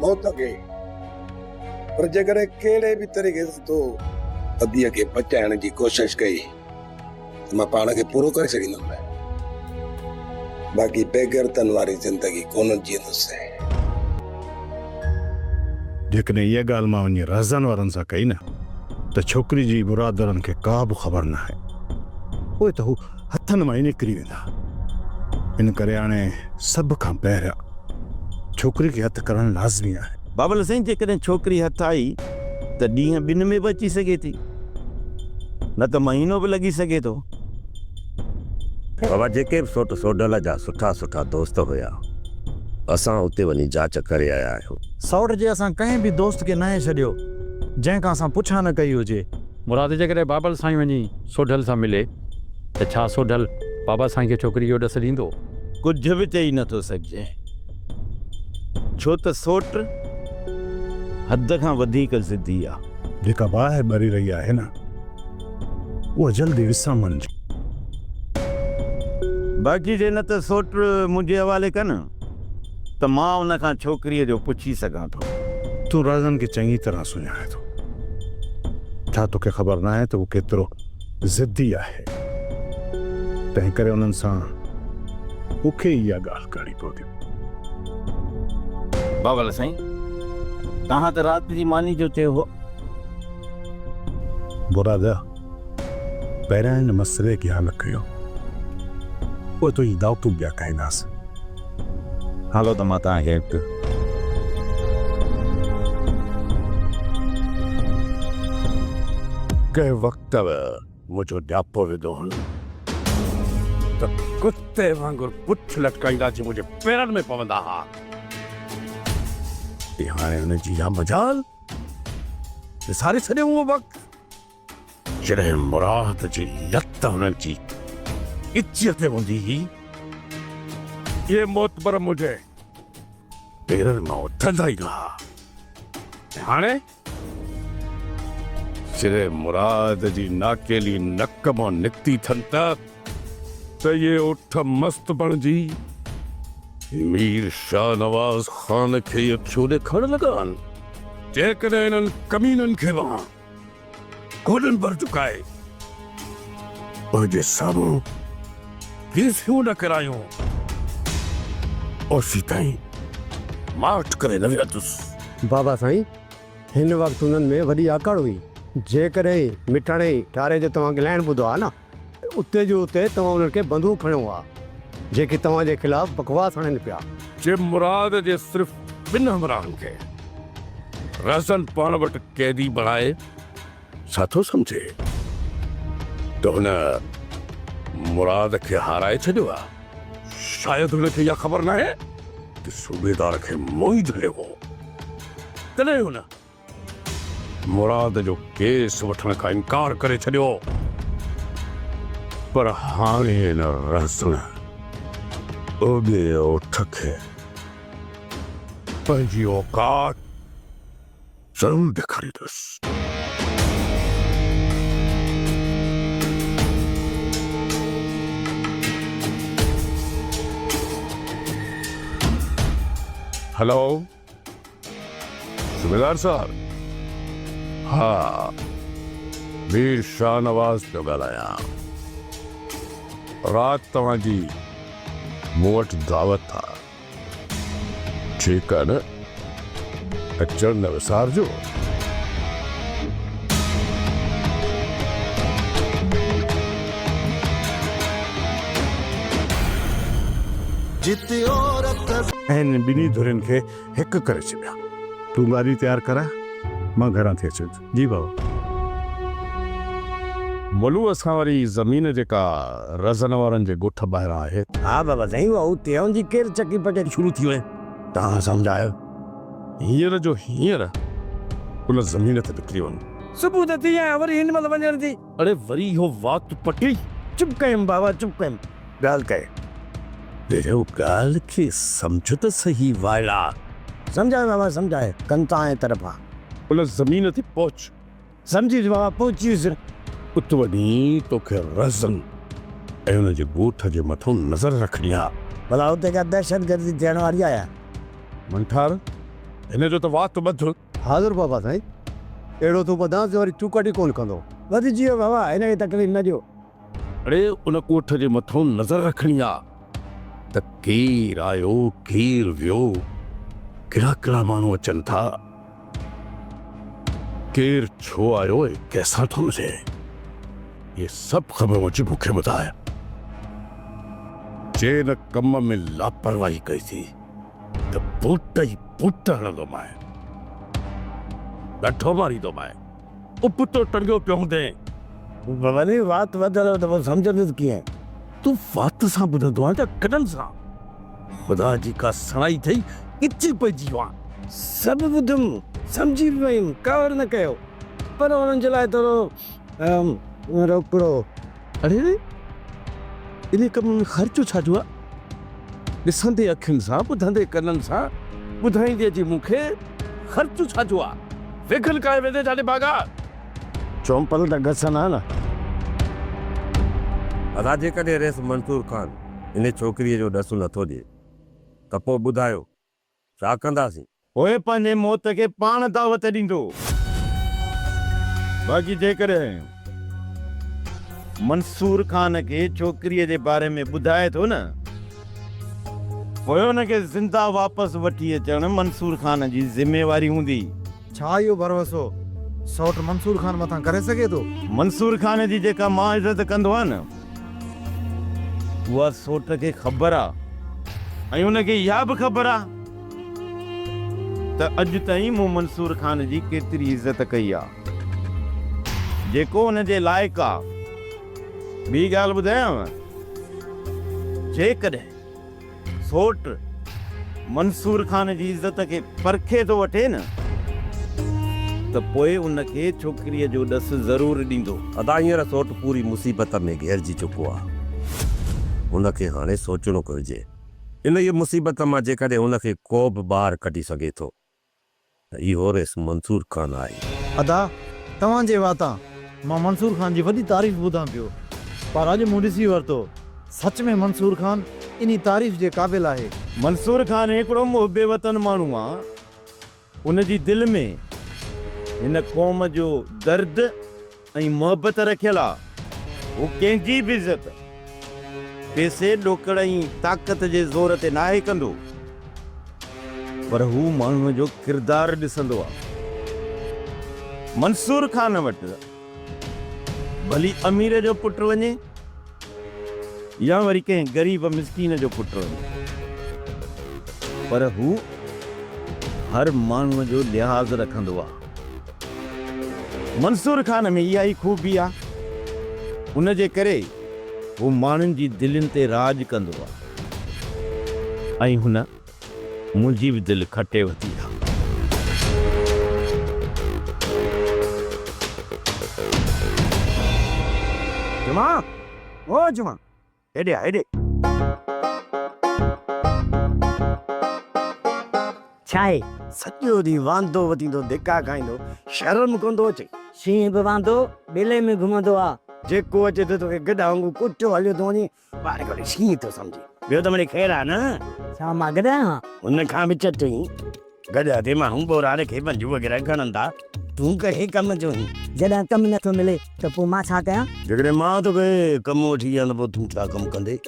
मौत के पर जेकर कहिड़े बि तरीक़े सां तो अदीअ खे बचाइण जी कोशिश कई त मां पाण खे पूरो करे सघंदुमि। बाक़ी बेगरतन वारी ज़िंदगी कोन जींदुसि। जेकॾहिं इहा ॻाल्हि मां वञी रज़न वारनि सां कई न त छोकिरी जी मुरादरनि खे का बि ख़बर न आहे। उहे त हू हथनि मां ई निकिरी वेंदा। इन करे हाणे सभ खां पहिरियां छोकिरी खे हथु करणु लाज़मी आहे। बाबल साईं, जेकॾहिं छोकिरी हथु आई त ॾींहं ॿिनि में बि अची सघे थी, न त महीनो बि लॻी सघे थो। बाबा, जेके बि सोट सोडल जा सुठा सुठा दोस्त हुया, असां उते वञी जांच करे आया आहियूं। सौट जे असां कंहिं बि दोस्त खे न छॾियो जंहिंखां असां पुछा न कई हुजे। मुराद, जेकॾहिं बाबल साईं वञी सोढल सां मिले त छा सोढल बाबा साईं खे छोकिरी जो ॾस ॾींदो? कुझु बि चई नथो सघिजे, छो त सोट हद खां वधीक ज़िद्दी आहे। जेका बाहि ॿरी रही आहे न, उहा जल्दी विसरमनि जी। बाक़ी जे न त सोट मुंहिंजे हवाले कनि त मां उन खां छोकिरीअ जो पुछी सघां थो। तूं राज़न खे चङी तरह सुञाणे थो। छा तोखे ख़बर न आहे त उहो केतिरो ज़िद्दी आहे? तंहिं करे उन्हनि सां मूंखे इहा ॻाल्हि करणी पवंदी। बाबल साईं, तव्हां त राति जी मानी जो चयो हो। मुराद, पहिरियां हिन मसइले खे हल कयो, पोइ तुंहिंजी दावतूं ॿिया खाईंदासीं। हलो त मां तव्हांखे हिकु कंहिं वक़्तु मुंहिंजो ॾापो विधो हुन त कुते वांगुरु पुठ लटकाईंदा जी मुंहिंजे पेरनि में पवंदा हुआ। हाणे हुनजी इहा मजाल विसारे छॾियो उहो वक़्तु जॾहिं मुराद जी लत हुननि जी इज़त हूंदी हुई। ये मोतबर मुझे पेरनि मां उथंदा ई न हुआ। हाणे सिरे मुराद जी नाकेली नक मां निकिती थन त ये उठ मस्त बणिजी मीर शाह नवाज़ ख़ान खे अखियूं ॾेखारण लॻा आहिनि। जेकॾहिं इन्हनि कमीननि खे मां गोॾनि पर झुकाए मुंहिंजे साम्हूं गिरफ़ियूं न करायूं, ओसी ताईं माठ करे न विहंदुसि। बाबा साईं, हिन वक़्तु हुननि में वॾी आकड़ हुई। जेकॾहिं मिठाणे ठारे जो तव्हां ॻाल्हाइण ॿुधो आहे न, उते जो उते तव्हां उन्हनि खे बंदूक खणियो आहे, जेके तव्हांजे ख़िलाफ़ बकवास हणनि पिया। जे मुराद जे सिर्फ़ ॿिनि हमराहनि खे रज़न पाण वटि क़ैदी बणाए छा थो सम्झे त हुन मुराद खे हाराए छॾियो आहे? शायदि हुनखे इहा ख़बर न आहे त सूबेदार खे मोही धरियो हो। तॾहिं हुन मुराद जो केस वठण खां इनकार करे छॾियो। पर हाणे हिन रज़न ओॾे ओठ खे पंहिंजी औकात ज़रूरु ॾेखारींदुसि। हेलो सूबेदार साहब। हाँ, मीर शाह नवाज़ पियो ॻाल्हायां। राति तव्हांजी मूं वटि दावत आहे, ठीकु आहे न? अचणु न विसारजो। ऐं ॿिन्ही धुरियुनि खे हिकु करे छॾिया। तूं गाॾी तयारु कराए, मां घरां थी अचां। जी बाबा। मोलू, असां वारी ज़मीन जेका रज़न वारनि जे ॻोठ ॿाहिरां आहे। हा बाबा साईं, उहा उते हुनजी केरु चकी पचड़ी शुरू थी वञे, तव्हां सम्झायो। हींअर जो हींअर उन ज़मीन ते निकिरी वञ। सुबुह त थी आया, वरी हिन महिल वञण थी। अरे वरी इहो वात पटी। चुप कयमि बाबा, चुप कयमि। ॻाल्हि कए ॾिठो, ॻाल्हि खे सम्झ त सही वाइड़ा। सम्झाए बाबा, सम्झाए। कनि तव्हांजे तरफ़ां उन ज़मीन ते पहुच। सम्झी बाबा, पहुची वियुसि। उत वञी तोखे रज़न ऐं हुनजे ॻोठ जे मथां नज़र रखणी आहे। भला उते का दहशत गर्दी थियण वारी आहे? मंठार, हिन जो त वात ॿधु। हाज़ुर बाबा साईं, अहिड़ो तूं ॿधांसि वरी चूकट ई कोन कंदो। वधिजी वियो बाबा, हिनखे तकलीफ़ न ॾियो। अड़े उन कोठ जे मथां नज़र रखणी आ त केरु आयो केरु वियो, कहिड़ा कहिड़ा माण्हू अचनि था, केरु छो आयो ऐं कंहिंसां थो मिले, ये सभु ख़बरूं अची मूंखे ॿुधाए। जे न कम में लापरवाही कई थी त बूट ई बूट हणंदोमांइ, ॾठो मारींदोमांइ, उबतो टंगियो पियो हूंदे। वरी वात वधल त पोइ सम्झंदुसि कीअं? तूं वात सां ॿुधंदो आहे त कॾनि सां? ख़ुदा जी का सणाई थई किची पइजी वञा। सभु ॿुधुमि, सम्झी बि वयुमि, कवर न कयो, पर हुननि जे लाइ थोरो रोकड़ो। अरे इन कम में ख़र्चो छा जो आहे? ॾिसंदे अखियुनि सां, ॿुधंदे कननि सां, ॿुधाईंदे जी मूंखे ख़र्चो छा जो आहे? वेखल काए वेंदे जाने भागा। चौंपल त घसनि हा न। अदा जेकॾहिं रेस मंसूर खान इन छोकिरीअ जो ॾसु नथो ॾिए त पोइ ॿुधायो छा कंदासीं? ओए पंहिंजे मौत खे पाण दावत ॾींदो। बाक़ी जेकॾहिं मंसूर खान खे छोकिरीअ जे बारे में ॿुधाए थो न, पोइ हुनखे ज़िंदा वापसि वठी अचणु मंसूर खान जी ज़िम्मेवारी हूंदी। छा इहो भरोसो सौट मंसूर खान मथां करे सघे थो? मंसूर खान जी जेका मां इज़त कंदो आहे न, उहा सोट खे ख़बर आहे, ऐं हुनखे इहा बि ख़बर आहे त अॼु ताईं मूं मंसूर खान जी केतिरी इज़त कई आहे, जेको हुनजे लाइक़ु आहे। ॿी ॻाल्हि ॿुधायांव, जेकॾहिं सोट मंसूर खान जी इज़त खे परखे थो वठे न, त पोइ उनखे छोकिरीअ जो ॾसु ज़रूरु ॾींदो। अदा हींअर सोट पूरी मुसीबत में घिरजी चुको आहे, हुनखे हाणे सोचणो घुरिजे। इन ई मुसीबत मां जेकॾहिं हुनखे को बि ॿाहिरि कढी सघे थो त इहो रेस मंसूर खान आहे। अदा तव्हांजे वातां मां मंसूर खान जी वॾी तारीफ़ ॿुधां पियो, पर अॼु मूं ॾिसी वरितो सच में मंसूर खान इन तारीफ़ जे क़ाबिल आहे। मंसूर खान हिकिड़ो मुहिबे वतन माण्हू आहे, उनजी दिलि में हिन क़ौम जो दर्द ऐं मोहबत रखियल आहे। हू कंहिंजी बि इज़त पैसे ॾोकड़ ऐं ताक़त जे ज़ोर ते नाहे कंदो, पर हू माण्हूअ जो किरदारु ॾिसंदो आहे। मंसूर खान वटि भली अमीर जो पुटु वञे या वरी कंहिं ग़रीब मिसकीन जो पुटु वञे, पर हू हर माण्हूअ जो लिहाज़ रखंदो आहे। मंसूर खान में इहा ई खूबी आहे, उन जे करे हू माण्हुनि जी दिलनि ते राज कंदो आहे, ऐं हुन मुंहिंजी बि दिलि खटे वरिती आहे। जुमा, ओ जुमा, हेॾे आ, हेॾे। छा आहे? सॼो ॾींहुं वांदो वतींदो, धिका खाईंदो, शर्म कोन थो अचे। शींहं बि वांदो ॿेले में घुमंदो आहे। जेको अचे थो तोखे गॾु वांगुरु कुटियो हलियो थो वञे, ॿार खे शींहं थो सम्झे। ॿियो त मिड़ई ख़ैरु आहे न? छा मां गॾायां? हुन खां बि चटई गॾु ते माण्हू ॿोराड़े खे पंजू वग़ैरह खणनि था, तूं कहे कम जो ही। जॾहिं कमु नथो मिले त पोइ मां छा कयां? जेकॾहिं मां तोखे कमु वठी विया त पोइ तूं छा कमु कंदे?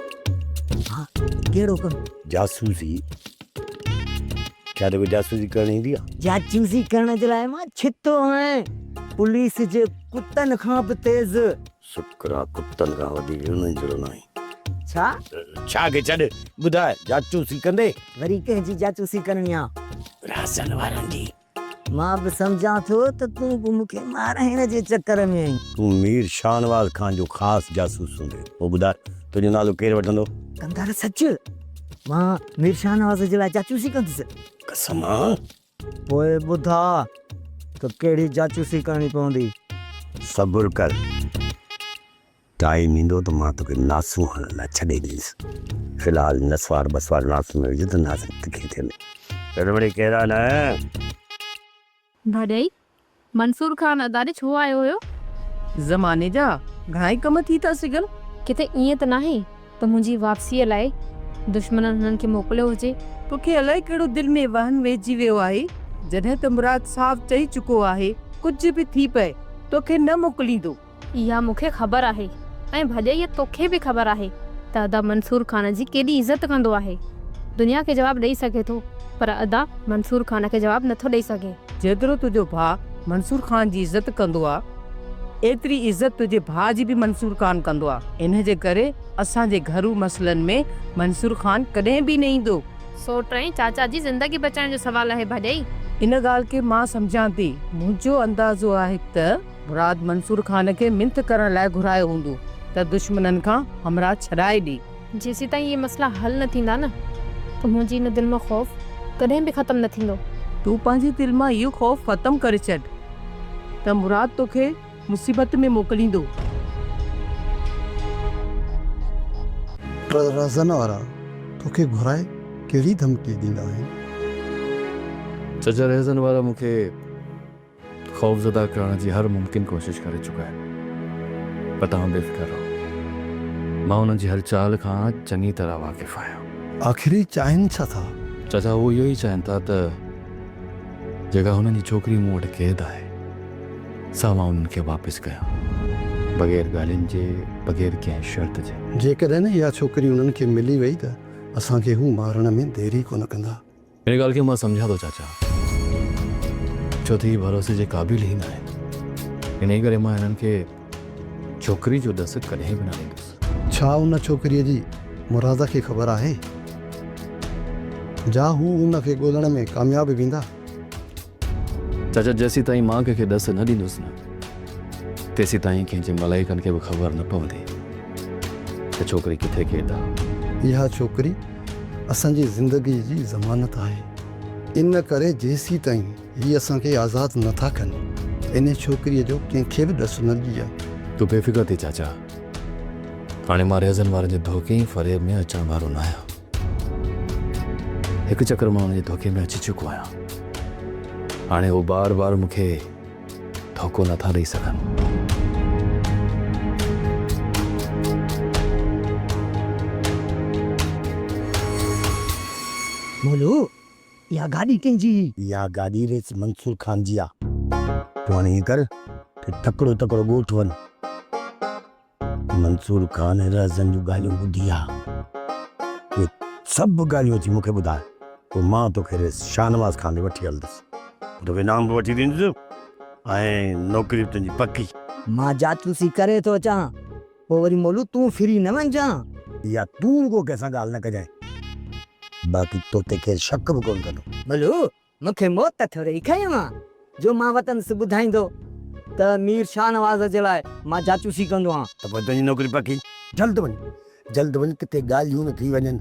हा, कहिड़ो कमु? जासूसी। छा तोखे जासूसी करणी ईंदी आहे? जासूसी करण जे लाइ मां छितो आहियां, पुलिस जे कुतनि खां बि तेज़। शुक्र आहे कुतनि खां वधीक हुननि जो न आहे। छा खे छॾ, ॿुधाए जासूसी कंदे? वरी कंहिंजी जासूसी करणी आहे? रासन वारनि जी। मां बि सम्झां थो त तूं बि मूंखे माराइण जे चकर में आहीं। तूं मीर शाहनवाज़ खान जो ख़ासि जासूस हूंदे। पोइ ॿुधाए तुंहिंजो नालो केरु वठंदो? कंदार सच मां मीर शाहनवाज़ जे लाइ जासूसी कंदुसि? कसम। पोइ ॿुधा त कहिड़ी जासूसी करणी पवंदी। सब्र कर, टाइम ईंदो त मां तोखे नासूं हणण लाइ छॾे ॾींदुसि। फ़िलहाल नसवार बसवार नासूं में विझ त नासूं तिखे थियनि। गड़बड़ी कहिड़ा न भाॾाई मंसूर खान अदारे छो आयो हुयो? ज़माने जा घणाई कम थी था सघनि। किथे ईअं त नाहे त मुंहिंजी वापसीअ लाइ दुश्मननि हुननि खे मोकिलियो हुजे? तोखे अलाए कहिड़ो दिलि में वहन वेहिजी वियो आहे जॾहिं त मुराद साफ़ चई चुको आहे कुझु बि थी पए तोखे न मोकिलींदो। इहा मूंखे ख़बर आहे ऐं भॼे इहा तोखे बि ख़बर आहे त अदा मंसूर खान जी केॾी इज़त कंदो आहे। दुनिया खे जवाबु ॾेई सघे थो पर अदा मंसूर खान खे जवाबु नथो ॾेई सघे। जेतिरो तुंहिंजो भाउ मंसूर खान जी इज़त कंदो आहे एतिरी इज़त तुंहिंजे भाउ जी बि मंसूर खान कंदो आहे। इन जे करे असांजे घरू मसइलनि में मंसूर खान कॾहिं बि न ईंदो। सो टई चाचा जी ज़िंदगी बचाइण जो सवाल आहे भॼई। इन ॻाल्हि खे मां सम्झां थी। मुंहिंजो अंदाज़ो आहे त मुराद मंसूर खान खे मिंथ करण लाइ घुरायो हूंदो त दुश्मननि खां हमरा छॾाए ॾे। जेसि ताईं इहे मसइला हल न थींदा न त मुंहिंजी इन दिलि मां ख़ौफ़ कॾहिं बि ख़तमु न थींदो। तूं पंहिंजी दिलि मां इहो ख़ौफ़ ख़तमु करे छॾ त मुराद तोखे मुसीबत में मोकिलींदो। रज़न वारा तोखे घुराए कहिड़ी धमकी ॾींदा आहिनि? चाचा रहज़न वारा मूंखे ख़ौफ़ज़दा करण जी हर मुमकिन कोशिश करे चुका है, पर तव्हां बेफ़िक्र रहो, मां उन्हनि जी हर चाल खां चङी तरह वाक़िफ़ आहियां। आख़िरी चाहिनि छा था? चाचा उहो इहो ई चाहिनि था त जेका हुननि जी छोकिरी मूं वटि क़ैद आहे सा मां उन्हनि खे वापसि कयां, बग़ैर ॻाल्हियुनि जे, बग़ैर कंहिं शर्त जे। जेकॾहिं न इहा छोकिरी उन्हनि खे मिली वई त असांखे हू मारण में देरी कोन कंदा। इन ॻाल्हि खे मां सम्झां थो चाचा, छो त हीअ भरोसे जे क़ाबिल ई न आहे। इन करे मां हिननि खे छोकिरी जो ॾस कॾहिं बि न ॾींदुसि। छा उन छोकिरीअ जी मुराद खे ख़बर आहे? जा हू उनखे ॻोल्हण में कामयाबु वेंदा? चाचा जेसीं ताईं मां कंहिंखे ॾस न ॾींदुसि न तेसीं ताईं कंहिंजे मलाइकनि खे बि ख़बर न पवंदी त छोकिरी किथे क़ैद आहे। इहा छोकिरी असांजी ज़िंदगी जी ज़मानत आहे। इन करे जेसीं ताईं हीअ असांखे आज़ादु नथा कनि इन छोकिरीअ जो कंहिंखे बि ॾस न ॾिजे। तूं बेफ़िक्र थी चाचा, हाणे मां रहज़न वारनि जे धोखे ऐं फ़रेब में अचण वारो न आहियां। हिकु चकर मां हुनजे धोखे में अची चुको आहियां। हाणे उहो बार बार मूंखे धोखो नथा ॾेई सघनि। मोलू इहा गाॾी कंहिंजी? इहा गाॾी रेस मंसूर खान जी आहे। तूं हाणे ईअं कर तकिड़ो तकिड़ो ॻोठ वञ। मंसूर खान रज़न जूं ॻाल्हियूं ॿुधी आहे, उहे सभु ॻाल्हियूं अची मूंखे ॿुधाए, पोइ मां तोखे रेस शाहनवाज़ खान ॾे वठी हलंदुसि, तोखे इनाम बि वठी ॾींदुसि ऐं नौकिरी तुंहिंजी पकी। मां जासूसी करे थो अचां, पोइ वरी मोलू तूं फिरी न वञजां। इहा तूं को कंहिंसां ॻाल्हि न कजांइ, बाक़ी तो ते केरु शक बि कोन कंदो। मोलू मूंखे मौत थोरी खयो मां जो मां वतन से ॿुधाईंदो त मीर शाहनवाज़ जे लाइ मां जासूसी कंदो आहियां। त पोइ तुंहिंजी नौकिरी पकी। जल्द वञ किथे ॻाल्हियूं न थी वञनि।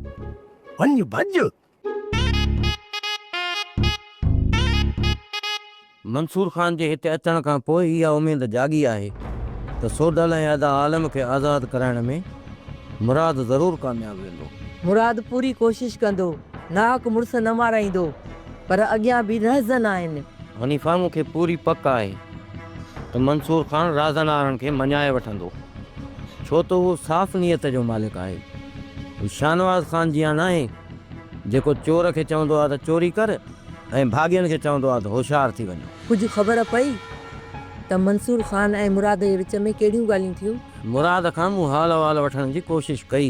वञ भॼ। मंसूर खान जे हिते अचण खां पोइ इहा उमेद जागी आहे त सोडल ऐं अदा आलम खे आज़ादु कराइण में मुराद ज़रूरु कामयाबु वेंदो। मुराद पूरी कोशिश कंदो, नाक मुड़ुस न माराईंदो, पर अॻियां बि रहज़न आहिनि। हनीफ़ा मूंखे पूरी पक आहे त मंसूर खान राज़न वारनि खे मञाए वठंदो, छो त उहो साफ़ नियत जो मालिक आहे। हू शाहनवाज़ खान जीअं न आहे जेको चोर खे चवंदो आहे त चोरी कर ऐं भाॻियनि खे चवंदो आहे त होशियारु थी वञो। कुझु ख़बर पई त मंसूर खान ऐं मुराद जे विच में कहिड़ियूं ॻाल्हियूं थियूं? मुराद खां मूं हाल अहवाल वठण जी कोशिशि कई,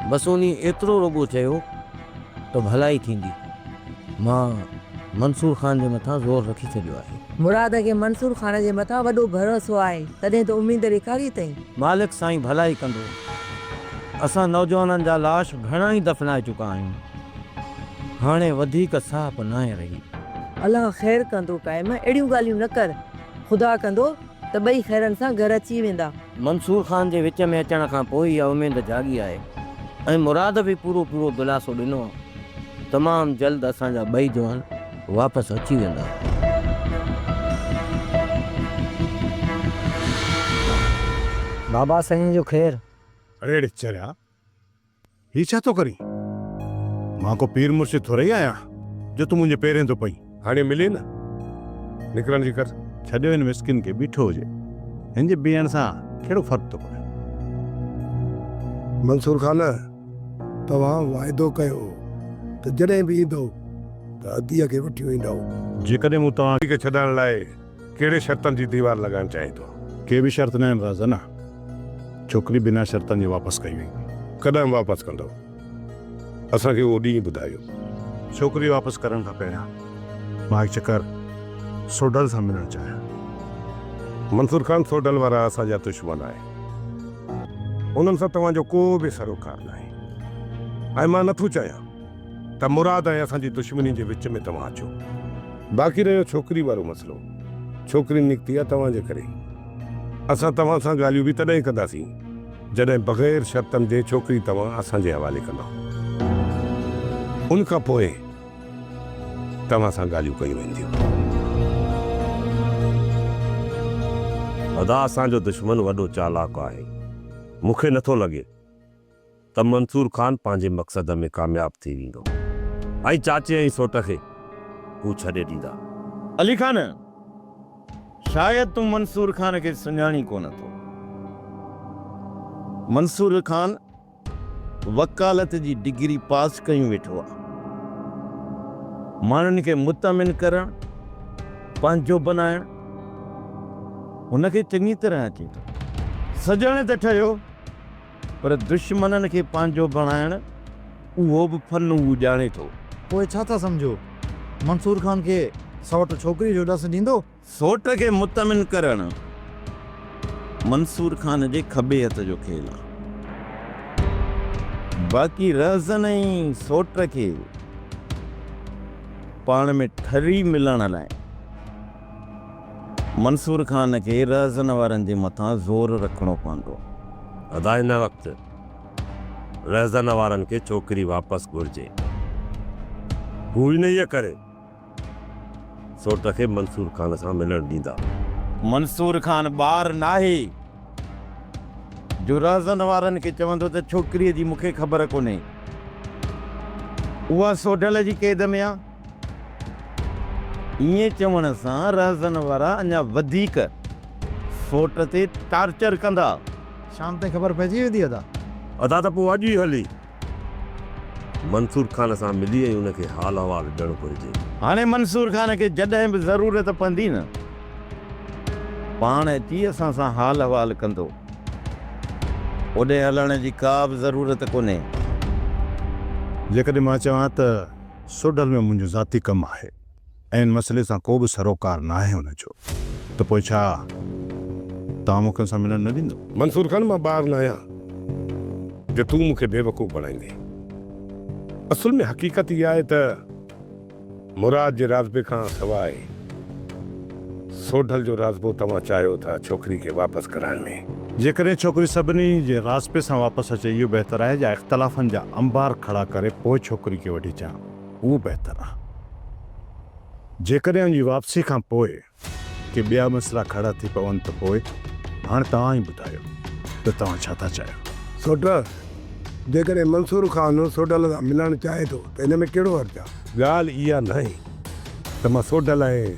बसि उन एतिरो रुॻो चयो त भलाई थींदी। मां मंसूर खान जे मथां ज़ोर रखी छॾियो आहे। मुराद खे मंसूर खान जे मथां वॾो भरोसो आहे, तॾहिं त उमेद ॾेखारी अथई। मालिक साईं भलाई कंदो। असां नौजवाननि जा लाश घणा ई दफ़नाए चुका आहियूं, हाणे वधीक साफ़ न आहे रही। अलाह ख़ैर कंदो क़ाइम, अहिड़ियूं ॻाल्हियूं न कर। ख़ुदा कंदो त ॿई ख़ैरनि सां घर अची वेंदा। मंसूर खान जे विच में अचण खां पोइ इहा उमेद जागी आहे ऐं मुराद बि पूरो दिलासो ॾिनो आहे। तमामु जल्द असांजा ॿई जवान वापसि अची वेंदा। बाबा साईं जो ख़ैर। अरे चरिया ही छा थो करी? मां को पीर मुर्शिद थोरी आहियां जो तूं मुंहिंजे पेरें थो पई। हाणे मिली न निकिरण जी कर। छॾियो हिन मिस्किन खे बीठो हुजे, हिन जे बीहण सां कहिड़ो फ़र्क़ु थो पए? मंसूर खान, तव्हां वाइदो कयो त जॾहिं बि ईंदो त अदीअ खे वठी वेंदा जेकॾहिं मूं तव्हांखे छॾण लाइ कहिड़े शर्तनि जी दीवार लॻाइणु चाहियां थो? के बि शर्त न आहिनि राज़न। छोकिरी बिना शर्तनि जे वापसि कई वई। कॾहिं वापसि कंदव? असांखे उहो ॾींहुं ॿुधायो। छोकिरी वापसि करण खां पहिरियां मां हिकु चकर सोडल सां मिलणु चाहियां। मंसूर खान सोडल वारा असांजा दुश्मन आहे। उन्हनि सां तव्हांजो को बि सरोकार न आहे ऐं मां नथो चाहियां त मुराद ऐं असांजी दुश्मनी जे विच में तव्हां अचो। बाक़ी रहियो छोकिरी वारो मसइलो, छोकिरी निकिती आहे तव्हांजे करे। असां तव्हां सां ॻाल्हियूं बि तॾहिं कंदासीं जॾहिं बग़ैर शर्तनि जे छोकिरी तव्हां असांजे हवाले कंदा। उन खां पोइ तव्हां सां ॻाल्हियूं कयूं वेंदियूं। अदा असांजो दुश्मन वॾो चालाक आहे। मूंखे नथो लॻे त मंसूर खान पंहिंजे मक़सद में कामयाब थी वेंदो ऐं चाचे ऐं सोट खे हू छॾे ॾींदा। अली खान, शायदि तूं मंसूर खान खे सुञाणी कोन थो। मंसूर खान वकालत जी डिग्री पास कयूं वेठो आहे। माण्हुनि खे मुतमिन करण, पंहिंजो बनाइण हुनखे चङी तरह अचे थो। सजण त ठहियो, पर दुश्मननि खे पंहिंजो बणाइण उहो बि फन हू ॼाणे थो। पोइ छा था सम्झो, मंसूर खान खे सौट छोकिरी जो ॾस ॾींदो? सोट खे मुतमिन करण मंसूर खान जे खॿे हथ जो खेल आहे। बाक़ी रज़न ऐं सोट खे पाण में ठरी मिलण लाइ मंसूर खान खे रज़न वारनि जे मथां ज़ोर रखणो पवंदो। अदा हिन वक़्तु रहज़न वारनि खे छोकिरी वापसि घुरिजे। हू इन ई करे सोट खे मंसूर खान सां मिलणु ॾींदा। मंसूर खान ॿार नाहे जो रज़न वारनि खे चवंदो त छोकिरीअ जी मूंखे ख़बर कोन्हे, उहा सोडल जी क़ैद में आहे। ईअं चवण सां रज़न वारा अञा वधीक सोट ते टार्चर कंदा। शाम ताईं ख़बर पइजी वेंदी अदा। अदा त पोइ अॼु ई हली मंसूर खान सां मिली ऐं हुनखे हाल अहवाल ॾियणु घुरिजे। हाणे मंसूर खान खे जॾहिं बि ज़रूरत पवंदी न, पाण अची असां सां हाल अहवाल कंदो। ओॾे हलण जी का बि ज़रूरत कोन्हे। जेकॾहिं मां चवां त सोडल में मुंहिंजो ज़ाती कमु आहे ऐं इन मसइले सां को बि सरोकार न आहे हुनजो, त पोइ छा तव्हां मूंखे सां मिलणु न ॾींदो? मंसूर खान, मां ॿार न आहियां जो तूं मूंखे बेवकूफ़ बणाईंदे। असुल में हक़ीक़त इहा आहे त मुराद जे राज़बे खां सवाइ सोडल जो राज़बो तव्हां चाहियो था छोकिरी खे वापसि कराइण में। जेकॾहिं छोकिरी सभिनी जे रास्ते सां वापसि अचे, इहो बहितरु आहे या इख़्तिलाफ़नि जा अंबार खड़ा करे पोइ छोकिरी खे वठी अचां, उहो बहितरु आहे। जेकॾहिं उनजी वापसी खां पोइ के ॿिया मसइला खड़ा थी पवनि त पोइ हाणे तव्हां ई ॿुधायो त तव्हां छा था चाहियो। सोट, जेकॾहिं मंसूर खान सोडल सां मिलणु चाहे थो त हिन में कहिड़ो हर्ज़ु आहे? ॻाल्हि इहा न आहे त मां सोडल ऐं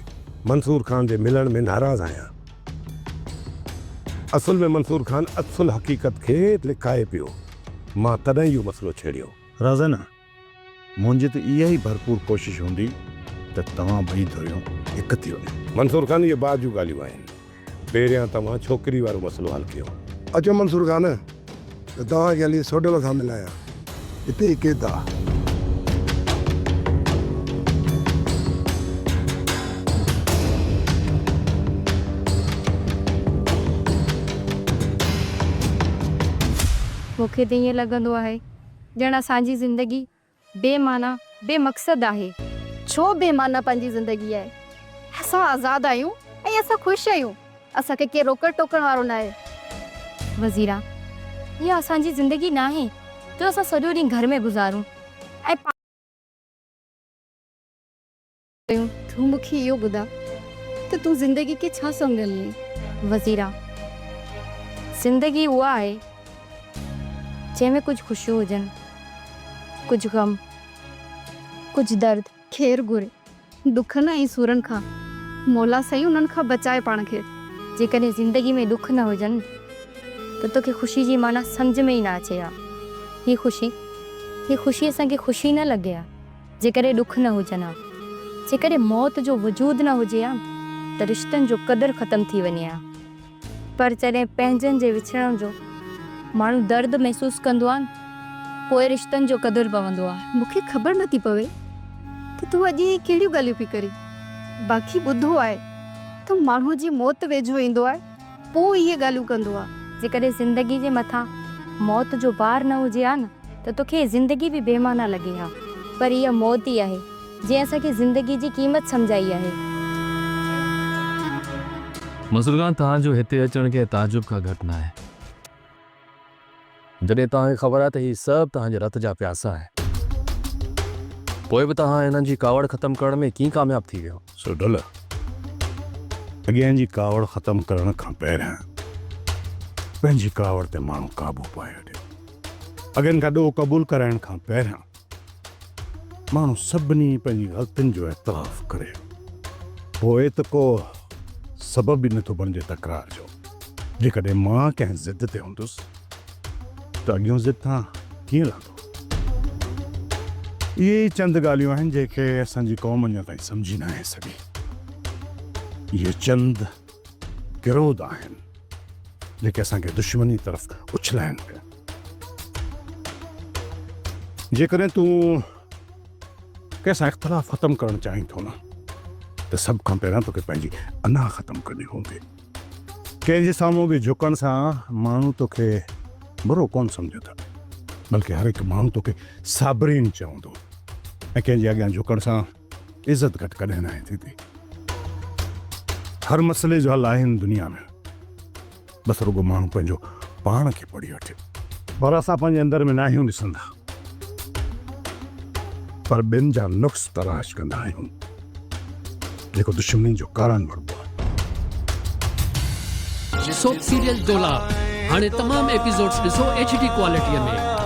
मंसूर खान जे मिलण में नाराज़ आहियां। असुल में मंसूर खान असुल हक़ीक़त खे लिकाए पियो। मां तॾहिं इहो मसइलो छेड़ियो। राज़न, मुंहिंजी त इहा ई भरपूर कोशिशि हूंदी त तव्हां ॿई धुरियूं हिकु थी वञो। मंसूर खान, इहे बाद जूं ॻाल्हियूं आहिनि। पहिरियां तव्हां छोकिरी वारो मसइलो हल कयो। अचो मंसूर खान, त तव्हांखे हली सोडल सां मिलायां। हिते ई क़ैद आहे। मूंखे त ईअं लॻंदो आहे ॼण असांजी ज़िंदगी बेमाना बेमक़सद आहे। छो बेमाना पंहिंजी ज़िंदगी आहे? असां आज़ादु आहियूं ऐं असां ख़ुशि आहियूं। असांखे केरु रोकण टोकण वारो न आहे। वज़ीरा, इहा असांजी ज़िंदगी न आहे जो असां सॼो ॾींहुं घर में गुज़ारूं ऐं तूं मूंखे इहो ॿुधा त तूं ज़िंदगी खे छा सम्झंदी? वज़ीरा, ज़िंदगी उहा आहे जंहिंमें कुझु ख़ुशियूं हुजनि, कुझु ग़म, कुझु दर्द, खेर घुरे, दुखनि ऐं सूरनि खां मौला सही उन्हनि खां बचाए पाण खे। जेकॾहिं ज़िंदगी में दुख न हुजनि त तोखे ख़ुशी जी माना सम्झ में ई न अचे हा। हीअ ख़ुशी असांखे ख़ुशी न लॻे हा जेकॾहिं दुख न हुजनि हा। जेकॾहिं मौत जो वजूद न हुजे हा त रिश्तनि जो क़दुरु ख़तम थी वञे हा। पर जॾहिं पंहिंजनि जे विछड़ण जो माण्हू दर्द महसूसु कंदो आहे पोइ रिश्तनि जो क़दुरु पवंदो आहे। मूंखे ख़बर नथी पवे त तूं अॼु इहे कहिड़ियूं ॻाल्हियूं पई करी। बाक़ी ॿुधो आहे त माण्हूअ जी मौत वेझो ईंदो आहे पोइ इहे ॻाल्हियूं कंदो आहे। जेकॾहिं ज़िंदगी जे मथां मौत जो बार न हुजे हा न त तोखे ज़िंदगी बि बेमाना लॻे हा। पर इहा मौत ई आहे जंहिं असांखे ज़िंदगी जी क़ीमत सम्झाई आहे। मंसूर खान, तव्हांजो हिते अचण खे ताजुब खां घटि न आहे। जॾहिं तव्हांखे ख़बर आहे त हीउ सभु तव्हांजे रत जा प्यासा आहे, पोइ बि तव्हां हिननि जी कावड़ ख़तमु करण में कीअं कामयाबु थी वियो? सुडल, अॻियां जी कावड़ ख़तमु करण खां पहिरियां पंहिंजी कावड़ ते माण्हू काबू पाए वठे। अॻियां खां ॾोह क़बूल कराइण खां पहिरियां माण्हू सभिनी पंहिंजी ग़लतियुनि जो एतराफ़ करे, पोइ त को सबब बि नथो बणिजे तकरार जो। जेकॾहिं मां कंहिं ज़िद ते हूंदुसि त अॻियों ज़िद तां कीअं लहंदो? इहे ई चंद ॻाल्हियूं आहिनि जेके असांजी क़ौम अञा ताईं सम्झी न आहे सघी। इहे चंद गिरोध आहिनि जेके असांखे दुश्मनी तरफ़ उछलाइनि पिया। जेकॾहिं तूं कंहिंसां इख़्तिलाफ़ ख़तमु करणु चाहीं थो न त सभु खां पहिरियां तोखे पंहिंजी अना ख़तमु करणी हूंदी। कंहिंजे साम्हूं बि झुकण सां माण्हू तोखे बुरो कोन सम्झंदा, बल्कि हर हिकु माण्हू तोखे साबरीन चवंदो। ऐं कंहिंजे अॻियां झुकण सां इज़त घटि कॾहिं न आहे थींदी। हर मसइले जो हल आहे हिन दुनिया में, बसि रुॻो माण्हू पंहिंजो पाण खे पढ़ी वठे। पर असां पंहिंजे अंदरि में न आहियूं ॾिसंदा, पर ॿियनि जा नुक्स तलाश कंदा आहियूं, जेको दुश्मनी जो कारण बणिबो आहे। सोप सीरियल डोला हाणे तमाम एपिसोड्स ॾिसो HD क्वालिटीअ में।